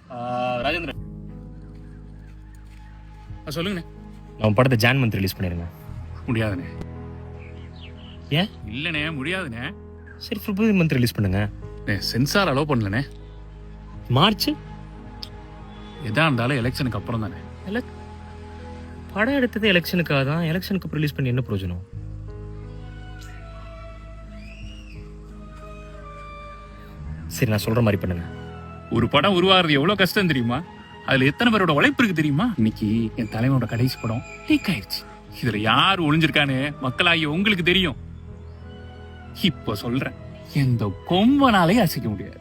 ராஜேந்திரன் சொல்லுங்கண்ணே. நம்ம படத்தை ஜான் மந்த் ரிலீஸ் பண்ணிருங்க. முடியாதுண்ணே. ஏன்? இல்லைண்ணே, முடியாதுண்ணே. சரி, பிப்ரவரி மந்த் ரிலீஸ் பண்ணுங்க. சென்சார் அலோவ் பண்ணலண்ணே. மார்ச் எதா இருந்தாலும் எலெக்ஷனுக்கு அப்புறம் தானே. படம் எடுத்தது எலெக்ஷனுக்காக தான். எலெக்ஷனுக்கு அப்புறம் ரிலீஸ் பண்ணி என்ன பிரயோஜனம்? சரி, நான் சொல்ற மாதிரி பண்ணுங்க. ஒரு படம் உருவாகிறது எவ்வளவு கஷ்டம் தெரியுமா? அதுல எத்தனை பேரோட உழைப்பு இருக்கு தெரியுமா? இன்னைக்கு என் தலைவனோட கடைசி படம் லீக் ஆயிடுச்சு. இதுல யார் ஒளிஞ்சிருக்கான்னு மக்களாகிய உங்களுக்கு தெரியும். இப்ப சொல்றேன், எந்த கொம்பனாலே அசைக்க முடியாது.